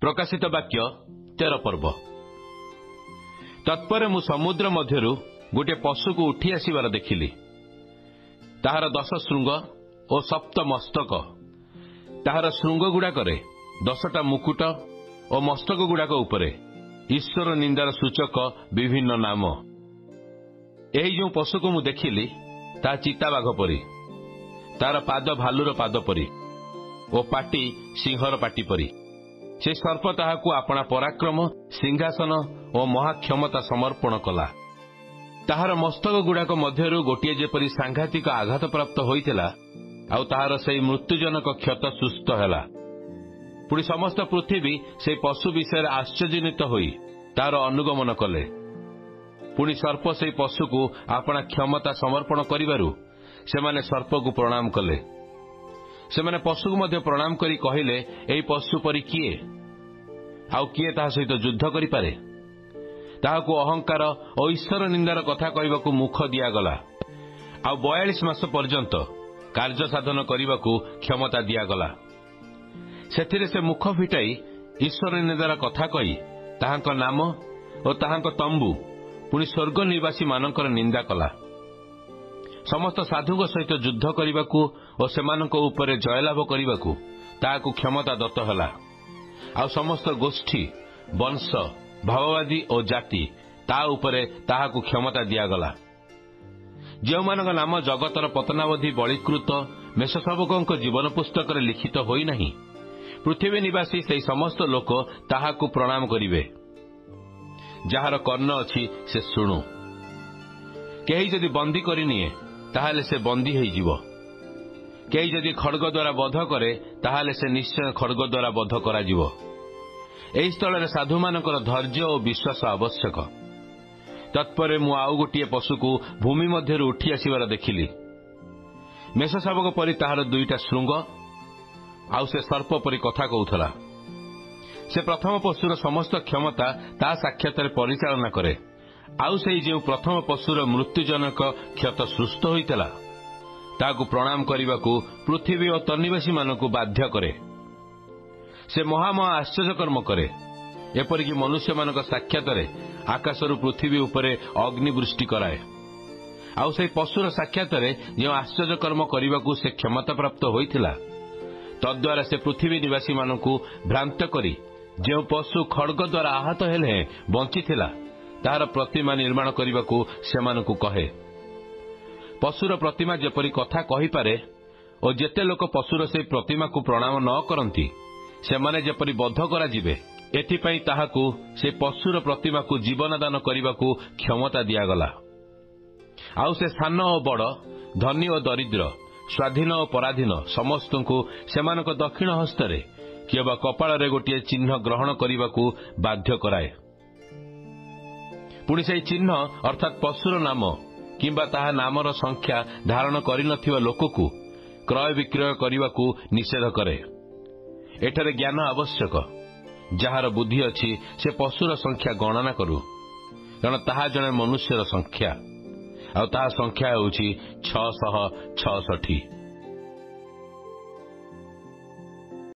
प्रकाशित वाक्य 13 पर्व। तत्पर मु समुद्र मध्यरु गोटे पशु को उठी आसिबार देखिली। ताहार 10 श्रृंग और 7 मस्तक, ताहार श्रृंग गुड़ाकरे 10टा मुकुट और मस्तक गुड़ाक उपरे ईश्वर निंदार सूचक विभिन्न नाम। एही जो पशु को मु देखिली ता चिता बाघ परी, तार पाद भालुर पाद परी और पाटी सिंहर पाटी परी। से सर्प ताहाकू आपणा पराक्रम, सिंहासन और महाक्षमता समर्पण कला। ताहार मस्तक गुड़ाक मध्यरु गोटे जेपरी सांघातिक आघात प्राप्त होइतिला, आउ ताहार सेई मृत्युजनक क्षत सुस्थ हैला। पुणी समस्त पृथ्वी से पशु विषय आश्चर्यजनित होई तार अनुगमन कले। पुणी सर्प से पशु को आपणा क्षमता समर्पण करिबारु सेमाने सर्प को प्रणाम कले। सेमाने पशु को मध्य प्रणाम करी कहिले, एई पशु परी किए आउ किए ताहा सहित युद्ध करि पारे। ताहाकू अहंकार और ईश्वर निंदार कथा कहबाकू मुख दियागला, आउ 42 मास पर्यंत कार्य साधन करबाकू क्षमता दियागला। सेथिरे से मुख फिटाई ईश्वर निंदार कथा कही ताहांक नाम और ताहांक तंबू पुणी स्वर्ग निवासी मानकर निंदा कला। समस्त साधुक सहित युद्ध करबाकू और सेमानक उपरे जयलाभ करबाकू ताहाकू क्षमता दत्त हला। आउ समस्त गोष्ठी, वंश, भाववादी और जाति ता उपरे ताहाकू क्षमता दियागला। जो मानक नाम जगतर पतनावधि बळीकृत मेषशावकଙ୍କ जीवन पुस्तक लिखित होई नहीं, पृथ्वी निवासी से समस्त लोक ताहाकू प्रणाम करिवे। जार कर्ण अछि से शुणु। केही जदि बंदी करनिए ताहाले से बंदी होई जीवो। केही जदि खड्ग द्वारा बध करे ताहाले से निश्चय खड्ग द्वारा बध करा जीवो। एही स्थल साधु मानकर धैर्य और विश्वास आवश्यक। तत्परे मु आउ गोटे पशु को भूमि मध्य उठी आसिबार देखिली। मेषशावक परी ताहार 2टा श्रृंग, आउ से सर्प परी कथा कहूथला। से प्रथम पशुर समस्त क्षमता ता साक्षात परिचालना करे। आउ से जो प्रथम पशुर मृत्युजनक क्षत सुस्थ होइतला ताकू प्रणाम करने पृथ्वी और तन्निवासी मानकू बाध्य करे। से महामहा आश्चर्य कर्म करे। एपरिक मनुष्य मानक साक्षात आकाशरू पृथ्वी उपरे अग्निवृष्टि कराए। आउ से पशुर साक्षात जो आश्चर्य कर्म करने को से क्षमता प्राप्त होइतिला, तद्वारा से पृथ्वी निवासी मानकू भ्रांत करी जो पशु खड्ग द्वारा आहत हेले बंचिथिला ताहार प्रतिमा निर्माण करने को सेमानकू कहे। पशुर प्रतिमा जेपरी कथा कही पारे और जेते लोक पशुर से प्रतिमा को प्रणाम न करती सेमाने जेपरी बद्ध करा जिवे, एथिपाई ताहाकू से पशुर प्रतिमा को जीवन दान करने को क्षमता दियागला। आउ से स्थान और बड़, धनी और दरिद्र, स्वाधीन और पराधीन समस्त को सेमानक दक्षिण हस्तरे किबा कपाଳରେ गोटे चिन्ह ग्रहण करने को बाध्य कराए। पुणी से चिन्ह अर्थात पशुर नाम किंबा ताहा नामर संख्या धारण करिनथिबा लोकକୁ क्रय विक्रय करने को निषेध करे। एठारे ज्ञान आवश्यक। जार बुद्धि अछि से पशुर संख्या गणना करू, कारण ताहा जने मनुष्यर संख्या, आ ताहा संख्या होउछि 666।